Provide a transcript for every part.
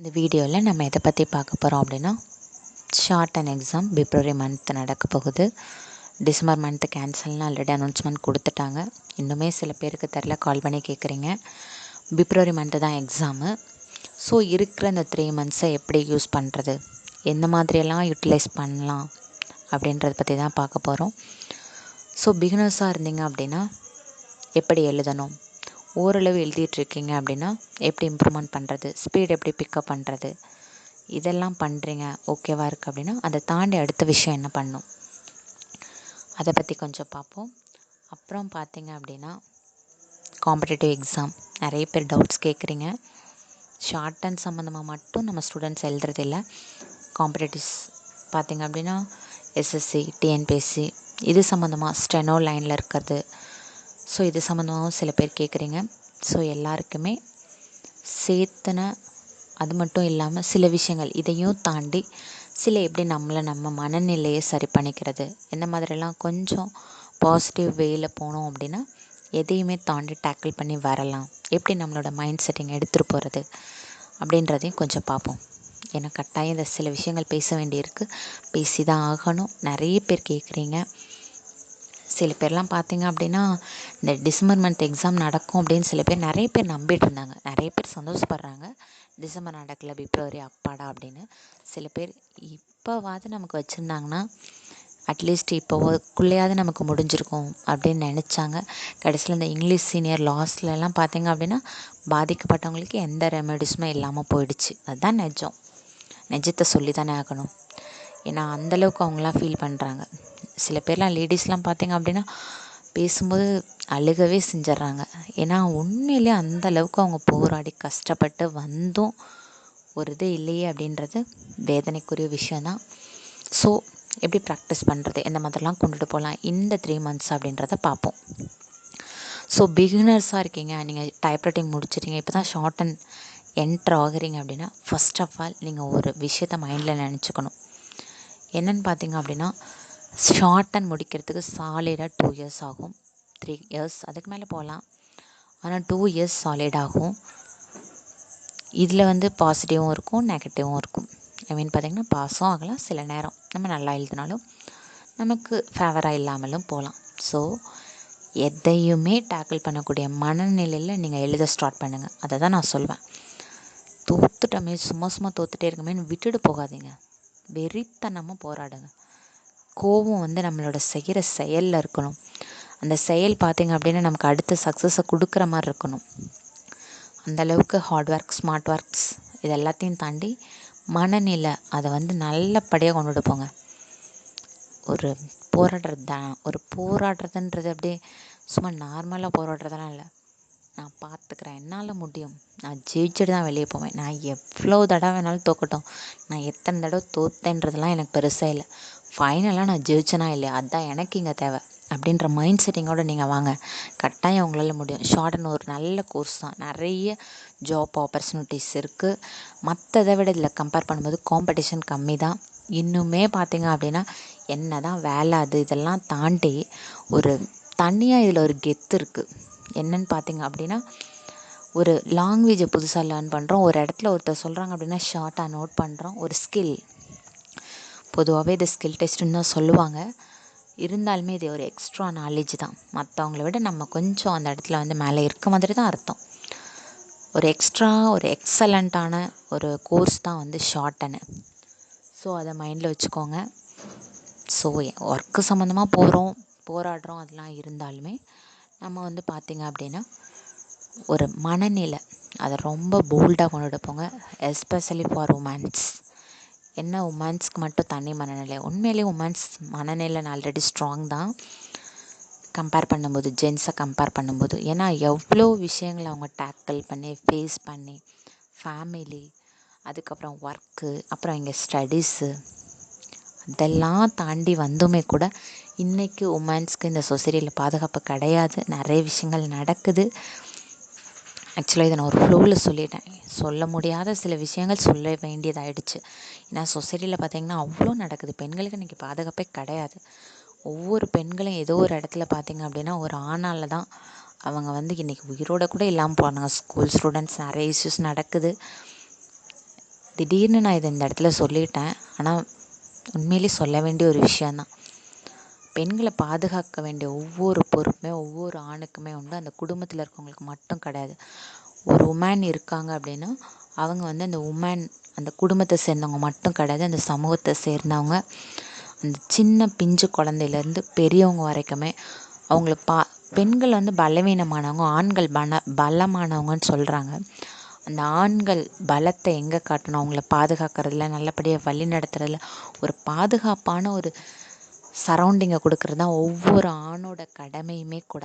இந்த வீடியோவில் நம்ம எதை பற்றி பார்க்க போகிறோம் அப்படின்னா short and exam February month நடக்க போகுது. டிசம்பர் மந்த்து கேன்சல்னு ஆல்ரெடி அனௌன்ஸ்மெண்ட் கொடுத்துட்டாங்க. இன்னுமே சில பேருக்கு தெரில, கால் பண்ணி கேட்குறீங்க. பிப்ரவரி மந்த்து தான் எக்ஸாமு. ஸோ இருக்கிற இந்த 3 மந்த்ஸை எப்படி யூஸ் பண்ணுறது, எந்த மாதிரியெல்லாம் யூட்டிலைஸ் பண்ணலாம் அப்படின்றத பற்றி தான் பார்க்க போகிறோம். ஸோ பிகினர்ஸாக இருந்தீங்க அப்படின்னா எப்படி எழுதணும், ஓரளவு எழுதிட்டுருக்கீங்க அப்படின்னா எப்படி இம்ப்ரூவ்மெண்ட் பண்ணுறது, ஸ்பீட் எப்படி பிக்கப் பண்ணுறது, இதெல்லாம் பண்ணுறீங்க ஓகேவா இருக்குது அப்படின்னா அதை தாண்டி அடுத்த விஷயம் என்ன பண்ணணும், அதை பற்றி கொஞ்சம் பார்ப்போம். அப்புறம் பார்த்தீங்க அப்படின்னா காம்படிட்டிவ் எக்ஸாம் நிறைய பேர் டவுட்ஸ் கேட்குறீங்க. ஷார்ட் அண்ட் சம்மந்தமாக மட்டும் நம்ம ஸ்டூடெண்ட்ஸ் எழுதுறதில்ல. காம்படிட்டிவ்ஸ் பார்த்திங்க அப்படின்னா எஸ்எஸ்சி, டிஎன்பிஎஸ்சி இது சம்மந்தமாக ஸ்டெனோ லைனில் இருக்கிறது. ஸோ இது சம்மந்தமாகவும் சில பேர் கேட்குறீங்க. ஸோ எல்லாருக்குமே சேர்த்துன அது மட்டும் இல்லாமல் சில விஷயங்கள் இதையும் தாண்டி சில எப்படி நம்ம மனநிலையை சரி பண்ணிக்கிறது, எந்த மாதிரிலாம் கொஞ்சம் பாசிட்டிவ் வேயில் போனோம் அப்படின்னா எதையுமே தாண்டி டேக்கிள் பண்ணி வரலாம், எப்படி நம்மளோட மைண்ட் செட்டிங் எடுத்துகிட்டு போகிறது அப்படின்றதையும் கொஞ்சம் பார்ப்போம். ஏன்னா கட்டாயம் இந்த சில விஷயங்கள் பேச வேண்டியிருக்கு, பேசி தான் ஆகணும். நிறைய பேர் கேட்குறீங்க. சில பேர்லாம் பார்த்தீங்க அப்படின்னா இந்த டிசம்பர் மந்த் எக்ஸாம் நடக்கும் அப்படின்னு சில பேர் நிறைய பேர் நம்பிட்டு இருந்தாங்க. நிறைய பேர் சந்தோஷப்படுறாங்க, டிசம்பர் நடக்கல பிப்ரவரி அப்பாடா அப்படின்னு. சில பேர் இப்போவாது நமக்கு வச்சுருந்தாங்கன்னா அட்லீஸ்ட் இப்போக்குள்ளேயாவது நமக்கு முடிஞ்சிருக்கும் அப்படின்னு நினச்சாங்க. கடைசியில் இந்த இங்கிலீஷ் சீனியர் லாஸ்ட்லலாம் பார்த்தீங்க அப்படின்னா பாதிக்கப்பட்டவங்களுக்கு எந்த ரெமெடிஸுமே இல்லாமல் போயிடுச்சு. அதுதான் நிஜத்தை சொல்லி தானே ஆகணும். ஏன்னா அந்தளவுக்கு அவங்களாம் ஃபீல் பண்ணுறாங்க. சில பேர்லாம் லேடிஸ்லாம் பார்த்திங்க அப்படின்னா பேசும்போது அழுகவே செஞ்சிட்றாங்க. ஏன்னா உண்மையிலே அந்தளவுக்கு அவங்க போராடி கஷ்டப்பட்டு வந்தும் ஒரு இது இல்லையே அப்படின்றது வேதனைக்குரிய விஷயந்தான். ஸோ எப்படி ப்ராக்டிஸ் பண்ணுறது, எந்த மாதிரிலாம் கொண்டுட்டு போகலாம் இந்த 3 மந்த்ஸ் அப்படின்றத பார்ப்போம். ஸோ பிகினர்ஸாக இருக்கீங்க, நீங்கள் டைப்ரைட்டிங் முடிச்சிட்டீங்க, இப்போ தான் ஷார்ட் அண்ட் என்ட்ரு ஆகுறீங்க அப்படின்னா ஃபஸ்ட் ஆஃப் ஆல் நீங்கள் ஒரு விஷயத்தை மைண்டில் நினச்சிக்கணும். என்னென்னு பார்த்தீங்க அப்படின்னா ஷார்ட் அண்ட் முடிக்கிறதுக்கு சாலிடாக 2 இயர்ஸ் ஆகும், 3 இயர்ஸ் அதுக்கு மேலே போகலாம். ஆனால் 2 இயர்ஸ் சாலிட் ஆகும். இதில் பாசிட்டிவும் இருக்கும், நெகட்டிவும் இருக்கும். ஐ மீன் பார்த்திங்கன்னா பாஸும் ஆகலாம், சில நேரம் நம்ம நல்லா எழுதினாலும் நமக்கு ஃபேவராக இல்லாமலும் போகலாம். ஸோ எதையுமே டேக்கிள் பண்ணக்கூடிய மனநிலையில் நீங்கள் எழுத ஸ்டார்ட் பண்ணுங்கள். அதை தான் நான் சொல்வேன். தோத்துட்டோமே, சும்மா தோத்துட்டே இருக்கமேன்னு விட்டுட்டு போகாதீங்க. வெறித்தனமாக போராடுங்க. கோபம் நம்மளோட செய்கிற செயலில் இருக்கணும். அந்த செயல் பார்த்திங்க அப்படின்னா நமக்கு அடுத்த சக்ஸஸை கொடுக்குற மாதிரி இருக்கணும். அந்தளவுக்கு ஹார்ட் ஒர்க், ஸ்மார்ட் ஒர்க்ஸ் இது எல்லாத்தையும் தாண்டி மனநிலை அதை நல்லபடியாக கொண்டுட்டு போங்க. ஒரு போராடுறதுன்றது அப்படியே சும்மா நார்மலாக போராடுறதெல்லாம் இல்லை. நான் பார்த்துக்கிறேன், என்னால் முடியும், நான் ஜெயிச்சுட்டு தான் வெளியே போவேன், நான் எவ்வளோ தடவை வேணாலும் தோக்கட்டும், நான் எத்தனை தடவை தோத்தேன்றதெல்லாம் எனக்கு பெருசாக இல்லை, ஃபைனலாக நான் ஜெயிச்சேனா இல்லையா அதுதான் எனக்கு இங்கே தேவை அப்படின்ற மைண்ட் செட்டிங்கோடு நீங்கள் வாங்க. கட்டாயம் உங்களால் முடியும். ஷார்ட்னு ஒரு நல்ல கோர்ஸ் தான், நிறைய ஜாப் ஆப்பர்ச்சுனிட்டிஸ் இருக்குது. மற்றதை விட இதில் கம்பேர் பண்ணும்போது காம்படிஷன் கம்மி தான். இன்னுமே பார்த்தீங்க அப்படின்னா என்ன தான் வேலை அது இதெல்லாம் தாண்டி ஒரு தனியாக இதில் ஒரு கெத்து இருக்குது. என்னன்னு பார்த்தீங்க அப்படின்னா ஒரு லாங்குவேஜை புதுசாக லேர்ன் பண்ணுறோம், ஒரு இடத்துல ஒருத்தர் சொல்கிறாங்க அப்படின்னா ஷார்ட்டாக நோட் பண்ணுறோம். ஒரு ஸ்கில், பொதுவாகவே இது ஸ்கில் டெஸ்ட்டுன்னு தான் சொல்லுவாங்க. இருந்தாலுமே இது ஒரு எக்ஸ்ட்ரா நாலேஜ் தான். மற்றவங்கள விட நம்ம கொஞ்சம் அந்த இடத்துல மேலே இருக்க மாதிரி தான் அர்த்தம். ஒரு எக்ஸ்ட்ரா ஒரு எக்ஸலண்ட்டான ஒரு கோர்ஸ் தான் ஷார்ட்டனு. ஸோ அதை மைண்டில் வச்சுக்கோங்க. ஸோ ஒர்க்கு சம்மந்தமாக போராடுறோம் அதெல்லாம் இருந்தாலுமே நம்ம பார்த்திங்க அப்படின்னா ஒரு மனநிலை அதை ரொம்ப போல்டாக கொண்டுட்டு போங்க. Especially for women's. என்ன உமன்ஸ்க்கு மட்டும் தனி மனநிலை, உண்மையிலேயே உமன்ஸ் மனநிலை ஆல்ரெடி ஸ்ட்ராங் தான் கம்பேர் பண்ணும்போது, ஜென்ஸை கம்பேர் பண்ணும்போது. ஏன்னா எவ்வளோ விஷயங்களை அவங்க டேக்கிள் பண்ணி ஃபேஸ் பண்ணி, ஃபேமிலி, அதுக்கப்புறம் ஒர்க்கு, அப்புறம் இங்கே ஸ்டடீஸு இதெல்லாம் தாண்டி வந்துமே கூட இன்றைக்கி உமன்ஸ்க்கு இந்த சொசைட்டியில் பாதுகாப்பு கிடையாது. நிறைய விஷயங்கள் நடக்குது. ஆக்சுவலாக இதை நான் ஒரு ஃப்ளோவில் சொல்லிட்டேன், சொல்ல முடியாத சில விஷயங்கள் சொல்ல வேண்டியதாகிடுச்சு. ஏன்னா சொசைட்டியில் பார்த்திங்கன்னா அவ்வளோ நடக்குது. பெண்களுக்கு இன்றைக்கி பாதுகாப்பே கிடையாது. ஒவ்வொரு பெண்களும் ஏதோ ஒரு இடத்துல பார்த்திங்க அப்படின்னா ஒரு ஆணால் தான் அவங்க இன்றைக்கி உயிரோட கூட இல்லாமல் போனாங்க. ஸ்கூல் ஸ்டூடெண்ட்ஸ் நிறைய இஷ்யூஸ் நடக்குது. திடீர்னு நான் இதை இந்த இடத்துல சொல்லிட்டேன். ஆனால் உண்மையிலே சொல்ல வேண்டிய ஒரு விஷயந்தான். பெண்களை பாதுகாக்க வேண்டிய ஒவ்வொரு பொறுப்புமே ஒவ்வொரு ஆணுக்குமே உண்டு. அந்த குடும்பத்தில் இருக்கவங்களுக்கு மட்டும் கிடையாது. ஒரு உமன் இருக்காங்க அப்படின்னா அவங்க வந்து அந்த உமன் அந்த குடும்பத்தை சேர்ந்தவங்க மட்டும் கிடையாது, அந்த சமூகத்தை சேர்ந்தவங்க. அந்த சின்ன பிஞ்சு குழந்தையிலேருந்து பெரியவங்க வரைக்குமே அவங்கள பெண்கள் வந்து பலவீனமானவங்க, ஆண்கள் பலமானவங்கன்னு சொல்கிறாங்க. அந்த ஆண்கள் பலத்தை எங்கே காட்டணும்? அவங்கள பாதுகாக்கிறதுல, நல்லபடியாக வழி நடத்துறதுல, ஒரு பாதுகாப்பான ஒரு சரௌண்டிங்கை கொடுக்கறது தான் ஒவ்வொரு ஆணோட கடமையுமே கூட.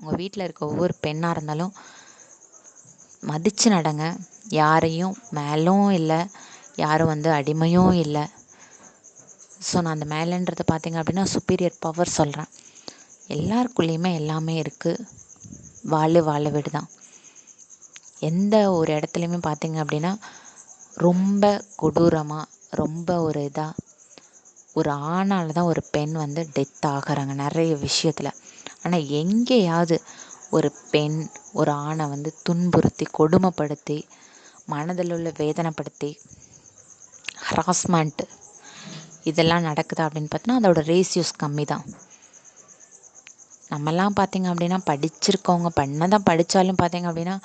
உங்கள் வீட்டில் இருக்க ஒவ்வொரு பெண்ணாக இருந்தாலும் மதித்து நடங்க. யாரையும் மேலும் இல்லை, யாரும் வந்து அடிமையும் இல்லை. ஸோ நான் அந்த மேலேன்றதை பார்த்தீங்க அப்படின்னா சுப்பீரியர் பவர் சொல்கிறேன். எல்லாருக்குள்ளேயுமே எல்லாமே இருக்குது. வாழ விடு தான். எந்த ஒரு இடத்துலையுமே பார்த்தீங்க அப்படின்னா ரொம்ப கொடூரமாக, ரொம்ப ஒரு இதாக ஒரு ஆணால் தான் ஒரு பெண் வந்து டெத் ஆகிறாங்க நிறைய விஷயத்தில். ஆனால் எங்கேயாவது ஒரு பெண் ஒரு ஆணை வந்து துன்புறுத்தி, கொடுமைப்படுத்தி, மனதில் உள்ள வேதனைப்படுத்தி, ஹராஸ்மெண்ட்டு இதெல்லாம் நடக்குதா அப்படின்னு பார்த்தோன்னா அதோட ரேஷியோஸ் கம்மி தான். நம்மெல்லாம் பார்த்திங்க அப்படின்னா படிச்சிருக்கவங்க தான் படித்தாலும் பார்த்திங்க அப்படின்னா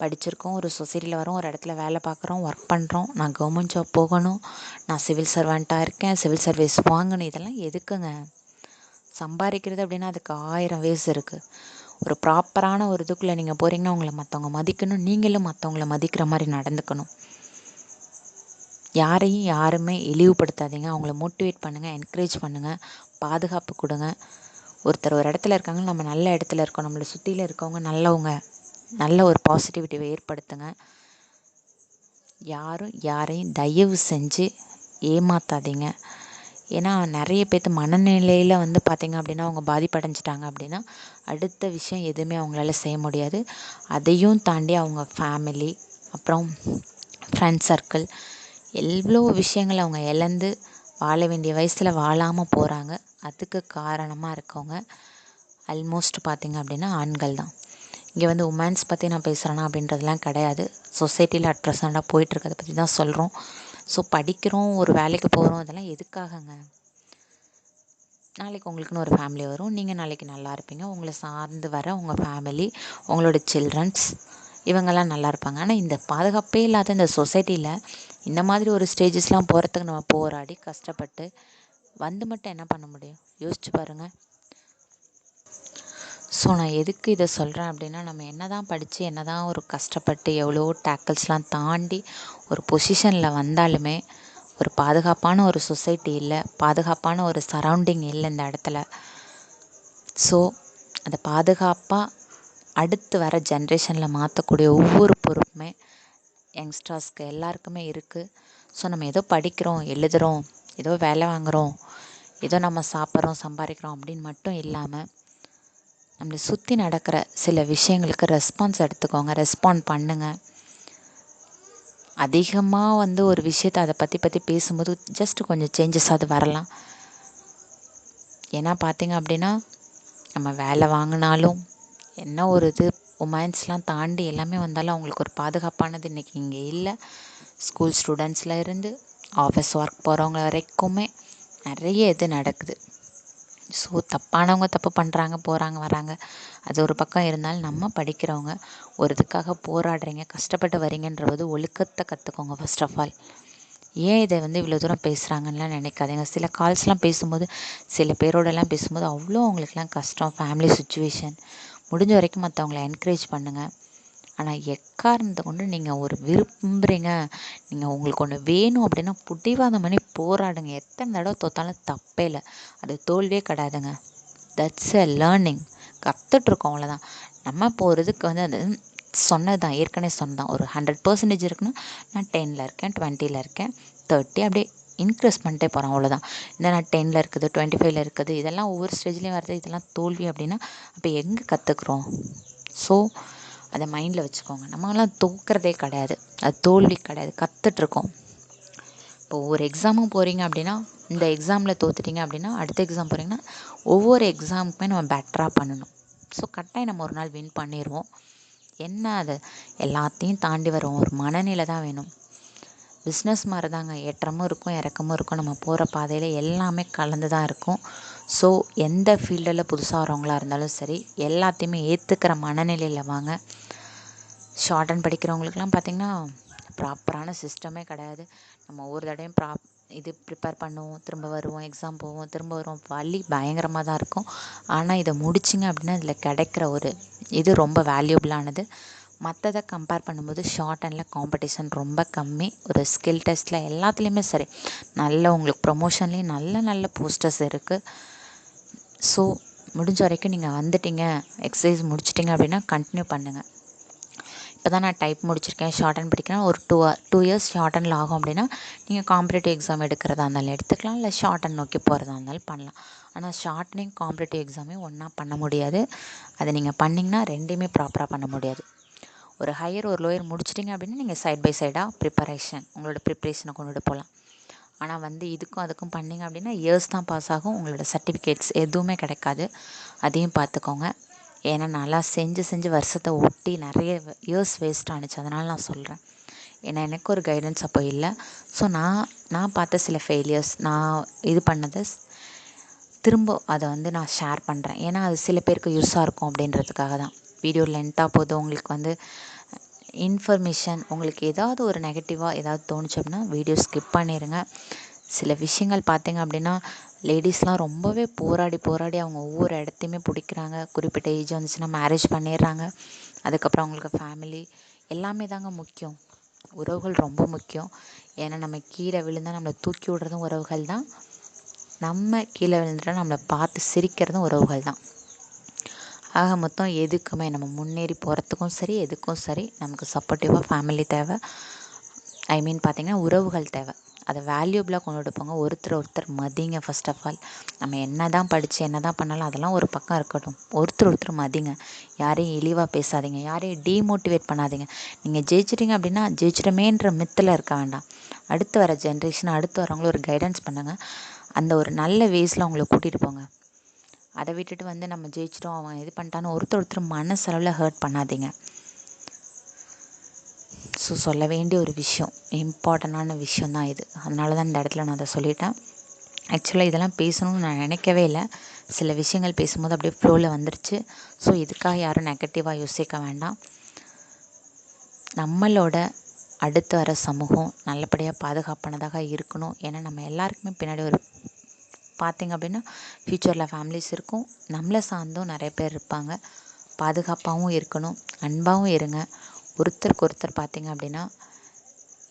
படிச்சிருக்கோம், ஒரு சொசைட்டியில் வரோம், ஒரு இடத்துல வேலை பார்க்குறோம், ஒர்க் பண்ணுறோம். நான் கவர்மெண்ட் ஜாப் போகணும், நான் சிவில் சர்வெண்ட்டாக இருக்கேன், சிவில் சர்வீஸ் வாங்கணும். இதெல்லாம் எதுக்குங்க? சம்பாதிக்கிறது அப்படின்னா அதுக்கு 1000 வேஸ் இருக்குது. ஒரு ப்ராப்பரான ஒரு இதுக்குள்ளே நீங்கள் போகிறீங்கன்னா உங்களை மற்றவங்க மதிக்கணும், நீங்களும் மற்றவங்கள மதிக்கிற மாதிரி நடந்துக்கணும். யாரையும் யாருமே இழிவுபடுத்தாதீங்க. அவங்கள மோட்டிவேட் பண்ணுங்கள், என்கரேஜ் பண்ணுங்கள், பாதுகாப்பு கொடுங்க. ஒருத்தர் ஒரு இடத்துல இருக்காங்க, நம்ம நல்ல இடத்துல இருக்கோம், நம்மளை சுற்றியில் இருக்கவங்க நல்லவங்க, நல்ல ஒரு பாசிட்டிவிட்டியை ஏற்படுத்துங்க. யாரும் யாரையும் தயவு செஞ்சு ஏமாற்றாதீங்க. ஏன்னா நிறைய பேர்த்து மனநிலையில் வந்து பார்த்திங்க அப்படின்னா அவங்க பாதிப்படைஞ்சிட்டாங்க அப்படின்னா அடுத்த விஷயம் எதுவுமே அவங்களால செய்ய முடியாது. அதையும் தாண்டி அவங்க ஃபேமிலி, அப்புறம் ஃப்ரெண்ட்ஸ் சர்க்கிள், எவ்வளோ விஷயங்கள் அவங்க இழந்து வாழ வேண்டிய வயசில் வாழாமல் போகிறாங்க. அதுக்கு காரணமாக இருக்கவங்க ஆல்மோஸ்ட் பார்த்திங்க அப்படின்னா ஆண்கள் தான். இங்கே வந்து உமன்ஸ் பற்றி நான் பேசுகிறேன்னா அப்படின்றதுலாம் கிடையாது. சொசைட்டியில் அட் ப்ரெசண்டாக போயிட்டுருக்கதை பற்றி தான் சொல்கிறோம். ஸோ படிக்கிறோம், ஒரு வேலைக்கு போகிறோம், இதெல்லாம் எதுக்காகங்க? நாளைக்கு உங்களுக்குன்னு ஒரு ஃபேமிலி வரும், நீங்கள் நாளைக்கு நல்லா இருப்பீங்க, உங்களை சார்ந்து வர உங்கள் ஃபேமிலி, உங்களோட சில்ட்ரன்ஸ் இவங்கெல்லாம் நல்லா இருப்பாங்க. ஆனால் இந்த பாதுகாப்பே இல்லாத இந்த சொசைட்டியில் இந்த மாதிரி ஒரு ஸ்டேஜஸ்லாம் போகிறதுக்கு நம்ம போராடி கஷ்டப்பட்டு வந்து மட்டும் என்ன பண்ண முடியும்? யோசிச்சு பாருங்கள். ஸோ நான் எதுக்கு இதை சொல்கிறேன் அப்படின்னா நம்ம என்ன தான் படித்து என்ன தான் ஒரு கஷ்டப்பட்டு எவ்வளோ டேக்கிள்ஸ்லாம் தாண்டி ஒரு பொசிஷனில் வந்தாலுமே ஒரு பாதுகாப்பான ஒரு சொசைட்டி இல்லை, பாதுகாப்பான ஒரு சரௌண்டிங் இல்லை இந்த இடத்துல. ஸோ அதை பாதுகாப்பாக அடுத்து வர ஜென்ரேஷனில் மாற்றக்கூடிய ஒவ்வொரு பொறுப்புமே யங்ஸ்டர்ஸ்க்கு எல்லாருக்குமே இருக்குது. ஸோ நம்ம ஏதோ படிக்கிறோம், எழுதுகிறோம், ஏதோ வேலை வாங்குகிறோம், ஏதோ நம்ம சாப்பிட்றோம், சம்பாதிக்கிறோம் அப்படின்னு மட்டும் இல்லாமல் நம்மளை சுற்றி நடக்கிற சில விஷயங்களுக்கு ரெஸ்பாண்ட் பண்ணுங்கள். அதிகமாக வந்து ஒரு விஷயத்தை அதை பற்றி பேசும்போது ஜஸ்ட் கொஞ்சம் சேஞ்சஸ் அது வரலாம். ஏன்னா பார்த்திங்க அப்படின்னா நம்ம வேலை வாங்கினாலும் என்ன ஒரு இது உமன்ஸ்லாம் தாண்டி எல்லாமே வந்தாலும் அவங்களுக்கு ஒரு பாதுகாப்பானது இன்றைக்கி இங்கே இல்லை. ஸ்கூல் ஸ்டூடெண்ட்ஸில் இருந்து ஆஃபீஸ் ஒர்க் போகிறவங்க வரைக்குமே நிறைய இது நடக்குது. ஸோ தப்பானவங்க தப்பு பண்ணுறாங்க, போகிறாங்க, வராங்க, அது ஒரு பக்கம் இருந்தாலும் நம்ம படிக்கிறவங்க ஒரு இதுக்காக போராடுறீங்க, கஷ்டப்பட்டு வரீங்கன்றது ஒழுக்கத்தை கற்றுக்கோங்க ஃபர்ஸ்ட் ஆஃப் ஆல். ஏன் இதை வந்து இவ்வளோ தூரம் பேசுகிறாங்கன்னுலாம் நினைக்காதீங்க. சில கால்ஸ்லாம் பேசும்போது சில பேரோடலாம் பேசும்போது அவ்வளோ அவங்களுக்குலாம் கஷ்டம், ஃபேமிலி சுச்சுவேஷன். முடிஞ்ச வரைக்கும் மற்றவங்கள என்கரேஜ் பண்ணுங்கள். ஆனால் எக்காரணத்தை கொண்டு நீங்கள் ஒரு விரும்புகிறீங்க, நீங்கள் உங்களுக்கு ஒன்று வேணும் அப்படின்னா பிடிவாதம் பண்ணி போராடுங்க. எத்தனை தடவை தோத்தாலும் தப்பே இல்லை, அது தோல்வியே கிடையாதுங்க. That's a learning. கற்றுட்ருக்கோம், அவ்வளோதான். நம்ம இப்போ ஒரு இதுக்கு வந்து அது சொன்னது தான், ஏற்கனவே சொன்னதான். ஒரு 100% இருக்குன்னா நான் 10ல் இருக்கேன், 20ல் இருக்கேன், 30 அப்படியே இன்க்ரீஸ் பண்ணிட்டே போகிறோம், அவ்வளோதான். இந்த நான் 10ல் இருக்குது, 25ல் இருக்குது, இதெல்லாம் ஒவ்வொரு ஸ்டேஜ்லேயும் வருது. இதெல்லாம் தோல்வி அப்படின்னா அப்போ எங்கே கற்றுக்குறோம்? ஸோ அதை மைண்டில் வச்சுக்கோங்க. நம்மளாம் தோற்கிறதே கிடையாது, அது தோல்வி கிடையாது, கற்றுட்ருக்கோம். இப்போ ஒவ்வொரு எக்ஸாமும் போகிறீங்க அப்படின்னா இந்த எக்ஸாமில் தோற்றுட்டீங்க அப்படின்னா அடுத்த எக்ஸாம் போகிறீங்கன்னா ஒவ்வொரு எக்ஸாமுக்குமே நம்ம பெட்டராக பண்ணணும். ஸோ கட்டாயம் நம்ம ஒரு நாள் வின் பண்ணிடுவோம். என்ன அது எல்லாத்தையும் தாண்டி வரும் ஒரு மனநிலை தான் வேணும். பிஸ்னஸ் மாதிரி தாங்க, ஏற்றமும் இருக்கும் இறக்கமும் இருக்கும். நம்ம போகிற பாதையில் எல்லாமே கலந்து தான் இருக்கும். ஸோ எந்த ஃபீல்டில் புதுசாக வரவங்களா இருந்தாலும் சரி, எல்லாத்தையுமே ஏற்றுக்கிற மனநிலையில் வாங்க. ஷார்ட் அண்ட் படிக்கிறவங்களுக்குலாம் பார்த்திங்கன்னா ப்ராப்பரான சிஸ்டமே கிடையாது. நம்ம ஒரு தடையும் இது ப்ரிப்பேர் பண்ணுவோம், திரும்ப வருவோம், எக்ஸாம் போவோம், திரும்ப வருவோம், வலி பயங்கரமாக தான் இருக்கும். ஆனால் இதை முடிச்சிங்க அப்படின்னா இதில் கிடைக்கிற ஒரு இது ரொம்ப வேல்யூபிளானது. மற்றதை கம்பேர் பண்ணும்போது ஷார்ட் அண்டில் காம்படிஷன் ரொம்ப கம்மி. ஒரு ஸ்கில் டெஸ்ட்டில் எல்லாத்துலேயுமே சரி, நல்ல உங்களுக்கு ப்ரொமோஷன்லேயும் நல்ல நல்ல போஸ்டர்ஸ் இருக்குது. ஸோ முடிஞ்ச வரைக்கும் நீங்கள் வந்துட்டீங்க, எக்ஸசைஸ் முடிச்சிட்டிங்க அப்படின்னா கண்டினியூ பண்ணுங்கள். இப்போ தான் நான் டைப் முடிச்சிருக்கேன், ஷார்ட் அண்ட் படிக்கிறேன், ஒரு 2 இயர்ஸ் ஷார்ட் அண்டில் ஆகும் அப்படின்னா நீங்கள் காம்படிட்டிவ் எக்ஸாம் எடுக்கிறதா இருந்தாலும் எடுத்துக்கலாம், இல்லை ஷார்ட் அண்ட் நோக்கி போகிறதா இருந்தாலும் பண்ணலாம். ஆனால் ஷார்ட்னிங் காம்படிட்டிவ் எக்ஸாமையும் ஒன்றா பண்ண முடியாது. அதை நீங்கள் பண்ணிங்கன்னா ரெண்டையுமே ப்ராப்பராக பண்ண முடியாது. ஒரு ஹையர் ஒரு லோயர் முடிச்சிட்டிங்க அப்படின்னா நீங்கள் சைட் பை சைடாக உங்களோட ப்ரிப்ரேஷனை கொண்டுட்டு போகலாம். ஆனால் வந்து இதுக்கும் அதுக்கும் பண்ணிங்க அப்படின்னா இயர்ஸ் தான் பாஸ் ஆகும், உங்களோட சர்டிஃபிகேட்ஸ் எதுவுமே கிடைக்காது. அதையும் பார்த்துக்கோங்க. ஏன்னா நான்லாம் செஞ்சு வருஷத்தை ஒட்டி நிறைய இயர்ஸ் வேஸ்ட் ஆணுச்சு. அதனால் நான் சொல்கிறேன். ஏன்னா எனக்கு ஒரு கைடன்ஸ் அப்போ இல்லை. ஸோ நான் பார்த்த சில ஃபெயிலியர்ஸ், நான் இது பண்ணதை திரும்ப அதை வந்து நான் ஷேர் பண்ணுறேன். ஏன்னா அது சில பேருக்கு யூஸாக இருக்கும் அப்படின்றதுக்காக தான். வீடியோ லென்த்தாக போதும், உங்களுக்கு வந்து இன்ஃபர்மேஷன் உங்களுக்கு ஏதாவது ஒரு நெகட்டிவாக ஏதாவது தோணுச்சு அப்படின்னா வீடியோ ஸ்கிப் பண்ணிடுங்க. சில விஷயங்கள் பார்த்திங்க அப்படின்னா லேடிஸ்லாம் ரொம்பவே போராடி அவங்க ஒவ்வொரு இடத்தையுமே பிடிக்கிறாங்க. குறிப்பிட்ட ஏஜ் வந்துச்சுன்னா மேரேஜ் பண்ணிடுறாங்க. அதுக்கப்புறம் அவங்களுக்கு ஃபேமிலி எல்லாமே தாங்க முக்கியம். உறவுகள் ரொம்ப முக்கியம். ஏன்னா நம்ம கீழே விழுந்தால் நம்மளை தூக்கி விடுறதும் உறவுகள் தான், நம்ம கீழே விழுந்துட்டால் நம்மளை பார்த்து சிரிக்கிறதும் உறவுகள் தான். ஆக மொத்தம் எதுக்குமே நம்ம முன்னேறி போகிறதுக்கும் சரி, எதுக்கும் சரி நமக்கு சப்போர்ட்டிவாக ஃபேமிலி தேவை. பார்த்திங்கன்னா உறவுகள் தேவை. அதை வேல்யூபிளாக கொண்டுட்டு போங்க. ஒருத்தர் மதிங்க. ஃபர்ஸ்ட் ஆஃப் ஆல் நம்ம என்ன தான் படித்து என்ன தான் பண்ணாலும் அதெல்லாம் ஒரு பக்கம் இருக்கட்டும், ஒருத்தர் மதிங்க. யாரையும் இழிவாக பேசாதீங்க, யாரையும் டீமோட்டிவேட் பண்ணாதீங்க. நீங்கள் ஜெயிச்சிட்டிங்க அப்படின்னா ஜெயிச்சிட்டமேன்ற மித்தில் இருக்க வேண்டாம். அடுத்து வர ஜென்ரேஷன், அடுத்து வரவங்களும் ஒரு கைடன்ஸ் பண்ணுங்கள். அந்த ஒரு நல்ல வேஸில் அவங்கள கூட்டிகிட்டு போங்க. அதை விட்டுட்டு வந்து நம்ம ஜெயிச்சிட்டோம், அவன் இது பண்ணிட்டான்னு ஒருத்தர் மனசளவில் ஹர்ட் பண்ணாதீங்க. ஸோ சொல்ல வேண்டிய ஒரு விஷயம், இம்பார்ட்டண்டான விஷயம் தான் இது. அதனால தான் இந்த இடத்துல நான் அதை சொல்லிட்டேன். ஆக்சுவலாக இதெல்லாம் பேசணும்னு நான் நினைக்கவே இல்லை. சில விஷயங்கள் பேசும்போது அப்படியே ஃப்ளோவில் வந்துருச்சு. ஸோ இதுக்காக யாரும் நெகட்டிவாக யோசிக்க வேண்டாம். நம்மளோட அடுத்து வர சமூகம் நல்லபடியாக பாதுகாப்பானதாக இருக்கணும். ஏன்னா நம்ம எல்லாருக்குமே பின்னாடி ஒரு பார்த்திங்க அப்படின்னா ஃப்யூச்சரில் ஃபேமிலிஸ் இருக்கும், நம்மளை சார்ந்தும் நிறைய பேர் இருப்பாங்க. பாதுகாப்பாகவும் இருக்கணும், அன்பாகவும் இருங்க. ஒருத்தருக்கு ஒருத்தர் பார்த்திங்க அப்படின்னா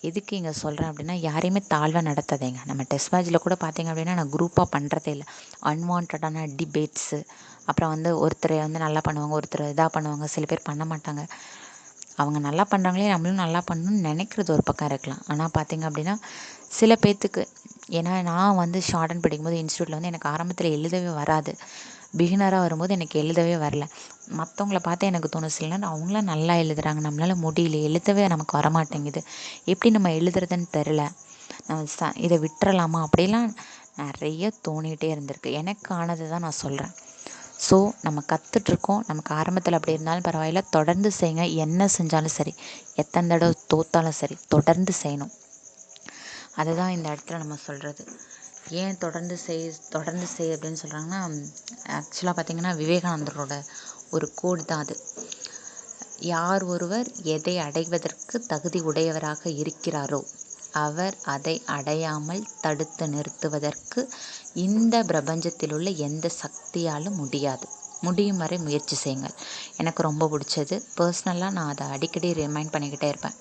எதுக்கு இங்கே சொல்கிறேன் அப்படின்னா யாரையுமே தாழ்வாக நடத்தாதீங்க. நம்ம டெஸ்ட் மேட்ச்சில் கூட பார்த்திங்க அப்படின்னா நான் குரூப்பாக பண்ணுறதே இல்லை. அன்வான்டான டிபேட்ஸு, அப்புறம் வந்து ஒருத்தர் வந்து நல்லா பண்ணுவாங்க, ஒருத்தர் இதாக பண்ணுவாங்க, சில பேர் பண்ண மாட்டாங்க. அவங்க நல்லா பண்ணுறாங்களே நம்மளும் நல்லா பண்ணணும்னு நினைக்கிறது ஒரு பக்கம் இருக்கலாம். ஆனால் பார்த்திங்க அப்படின்னா சில பேர்த்துக்கு, ஏன்னா நான் வந்து ஷார்ட் அண்ட் படிக்கும்போது இன்ஸ்டியூட்டில் வந்து எனக்கு ஆரம்பத்தில் எழுதவே வராது. பிகினராக வரும்போது எனக்கு எழுதவே வரல. மற்றவங்கள பார்த்து எனக்கு தோணும் சில நேரம் அவங்களாம் நல்லா எழுதுகிறாங்க, நம்மளால் முடியல, எழுதவே நமக்கு வரமாட்டேங்குது, எப்படி நம்ம எழுதுறதுன்னு தெரில, நம்ம இதை விட்டுறலாமா அப்படிலாம் நிறைய தோணிகிட்டே இருந்திருக்கு. எனக்கு ஆனது தான் நான் சொல்கிறேன். ஸோ நம்ம கற்றுட்ருக்கோம், நமக்கு ஆரம்பத்தில் அப்படி இருந்தாலும் பரவாயில்ல, தொடர்ந்து செய்யுங்க. என்ன செஞ்சாலும் சரி, எத்தனை தடவை தோத்தாலும் சரி, தொடர்ந்து செய்யணும். அதுதான் இந்த இடத்துல நம்ம சொல்கிறது. ஏன் தொடர்ந்து செய் அப்படின்னு சொல்கிறாங்கன்னா, ஆக்சுவலாக பார்த்திங்கன்னா விவேகானந்தரோட ஒரு கோட் தான் அது. யார் ஒருவர் எதை அடைவதற்கு தகுதி உடையவராக இருக்கிறாரோ அவர் அதை அடையாமல் தடுத்து நிறுத்துவதற்கு இந்த பிரபஞ்சத்தில் உள்ள எந்த சக்தியாலும் முடியும் வரை முயற்சி செய்யுங்கள். எனக்கு ரொம்ப பிடிச்சது. பர்சனலாக நான் அதை அடிக்கடி ரிமைண்ட் பண்ணிக்கிட்டே இருப்பேன்.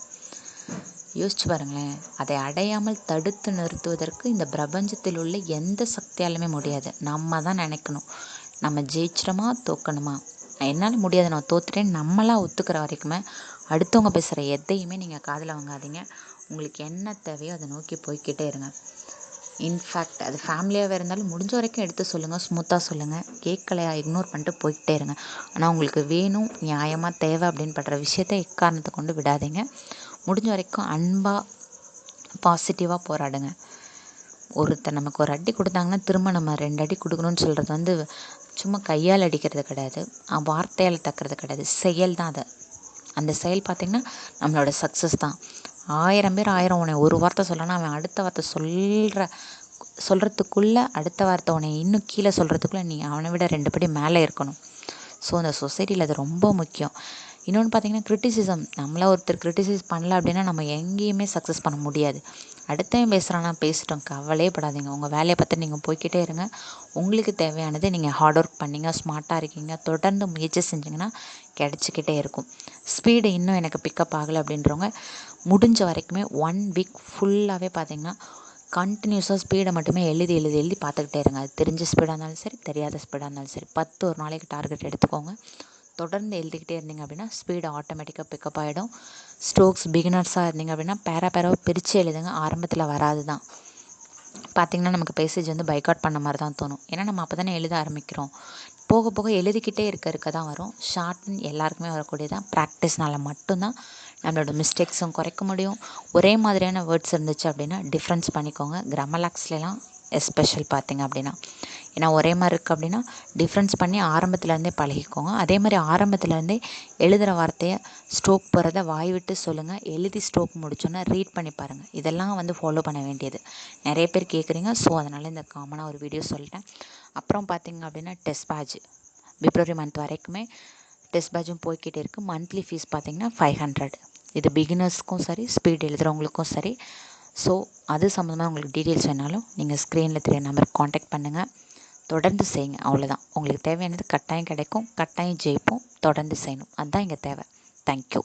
யோசிச்சு பாருங்களேன், அதை அடையாமல் தடுத்து நிறுத்துவதற்கு இந்த பிரபஞ்சத்தில் உள்ள எந்த சக்தியாலுமே முடியாது. நம்ம தான் நினைக்கணும், நம்ம ஜெயிச்சிட்டோமா தோக்கணுமா, என்னால் முடியாது, நான் தோத்துட்டேன்னு நம்மளாம் ஒத்துக்கிற வரைக்குமே அடுத்தவங்க பேசுகிற எதையுமே நீங்கள் காதில் வாங்காதீங்க. உங்களுக்கு என்ன தேவையோ அதை நோக்கி போய்கிட்டே இருங்க. இன்ஃபேக்ட் அது ஃபேமிலியாகவே இருந்தாலும் முடிஞ்ச வரைக்கும் எடுத்து சொல்லுங்கள், ஸ்மூத்தாக சொல்லுங்கள். கேட்கலையா இக்னோர் பண்ணிட்டு போய்கிட்டே இருங்க. ஆனால் உங்களுக்கு வேணும், நியாயமாக தேவை அப்படின்னு படுற விஷயத்தை எக்காரணத்தை கொண்டு விடாதீங்க. முடிஞ்ச வரைக்கும் அன்பாக பாசிட்டிவாக போராடுங்க. ஒருத்தர் நமக்கு ஒரு அடி கொடுத்தாங்கன்னா திரும்ப நம்ம 2 அடி கொடுக்கணும்னு சொல்கிறது வந்து சும்மா கையால் அடிக்கிறது கிடையாது, வார்த்தையால் தக்கிறது கிடையாது, செயல் தான் அது. அந்த செயல் பார்த்திங்கன்னா நம்மளோட சக்ஸஸ் தான். 1000 பேர் 1000 உன்னை ஒரு வார்த்தை சொல்லனா அவன் அடுத்த வார்த்தை சொல்கிறதுக்குள்ளே அடுத்த வார்த்தை உன்னை இன்னும் கீழே சொல்கிறதுக்குள்ளே நீ அவனை விட 2 படி மேலே இருக்கணும். ஸோ அந்த சொசைட்டியில் அது ரொம்ப முக்கியம். இன்னொன்று பார்த்தீங்கன்னா கிரிட்டிசிசம். நம்மளை ஒருத்தர் கிரிட்டிசைஸ் பண்ணல அப்படின்னா நம்ம எங்கேயுமே சக்ஸஸ் பண்ண முடியாது. அடுத்தவன் பேசுகிறானா பேசிட்டோம், கவலையே படாதீங்க. உங்கள் வேலையை பார்த்து நீங்கள் போய்க்கிட்டே இருங்க. உங்களுக்கு தேவையானது நீங்கள் ஹார்ட் ஒர்க் பண்ணீங்க, ஸ்மார்ட்டாக இருக்கீங்க, தொடர்ந்து முயற்சி செஞ்சிங்கன்னா கிடச்சிக்கிட்டே இருக்கும். ஸ்பீடு இன்னும் எனக்கு பிக்கப் ஆகலை அப்படின்றவங்க முடிஞ்ச வரைக்குமே 1 வீக் ஃபுல்லாகவே பார்த்தீங்கன்னா கண்டினியூஸாக ஸ்பீடை மட்டுமே எழுதி எழுதி எழுதி பார்த்துக்கிட்டே இருங்க. அது தெரிஞ்ச ஸ்பீடாக இருந்தாலும் சரி, தெரியாத ஸ்பீடாக இருந்தாலும் சரி. 10 ஒரு நாளைக்கு டார்கெட் எடுத்துக்கோங்க. தொடர்ந்து எழுதிக்கிட்டே இருந்தீங்க அப்படின்னா ஸ்பீடு ஆட்டோமேட்டிக்காக பிக்கப் ஆகிடும். ஸ்ட்ரோக்ஸ் பிகினர்ஸாக இருந்தீங்க அப்படின்னா பேராவை பிரித்து எழுதுங்க. ஆரம்பத்தில் வராது தான். பார்த்திங்கன்னா நமக்கு பேசேஜ் வந்து பைக்காட் பண்ண மாதிரி தான் தோணும். ஏன்னா நம்ம அப்போ தானே எழுத ஆரம்பிக்கிறோம். போக போக எழுதிக்கிட்டே இருக்க தான் வரும். ஷார்ட்னு எல்லாருக்குமே வரக்கூடியதான். ப்ராக்டிஸ்னால மட்டும்தான் நம்மளோட மிஸ்டேக்ஸும் குறைக்க முடியும். ஒரே மாதிரியான வேர்ட்ஸ் இருந்துச்சு அப்படின்னா டிஃப்ரென்ஸ் பண்ணிக்கோங்க. கிராமலாக்ஸ்லாம் எஸ்பெஷல் பார்த்திங்க அப்படின்னா. ஏன்னா ஒரே மாதிரி இருக்குது அப்படின்னா டிஃப்ரென்ஸ் பண்ணி ஆரம்பத்துலேருந்தே பழகிக்கோங்க. அதே மாதிரி ஆரம்பத்துலேருந்தே எழுதுகிற வார்த்தையை ஸ்ட்ரோக் போகிறத வாய் விட்டு சொல்லுங்கள். எழுதி ஸ்ட்ரோக் முடிச்சோன்னா ரீட் பண்ணி பாருங்கள். இதெல்லாம் வந்து ஃபாலோ பண்ண வேண்டியது. நிறைய பேர் கேட்குறீங்க. ஸோ அதனால் இந்த காமனாக ஒரு வீடியோ சொல்லிட்டேன். அப்புறம் பார்த்திங்க அப்படின்னா டெஸ்ட் பேட்ச் பிப்ரவரி மந்த் வரைக்குமே டெஸ்ட் பேட்சும் போய்கிட்டே இருக்குது. மந்த்லி ஃபீஸ் பார்த்திங்கன்னா 500. இது பிகினர்ஸ்க்கும் சரி, ஸ்பீட் எழுதுகிறவங்களுக்கும் சரி. ஸோ அது சம்மந்தமாக உங்களுக்கு டீட்டெயில்ஸ் வேணாலும் நீங்கள் ஸ்க்ரீனில் தெரிய நம்பருக்கு காண்டாக்ட் பண்ணுங்கள். தொடர்ந்து செய்யுங்க. அவ்வளோதான். உங்களுக்கு தேவையானது கட்டாயம் கிடைக்கும். கட்டாயம் ஜெயிப்போம். தொடர்ந்து செய்யணும். அதுதான் இங்கே தேவை. தேங்க்யூ.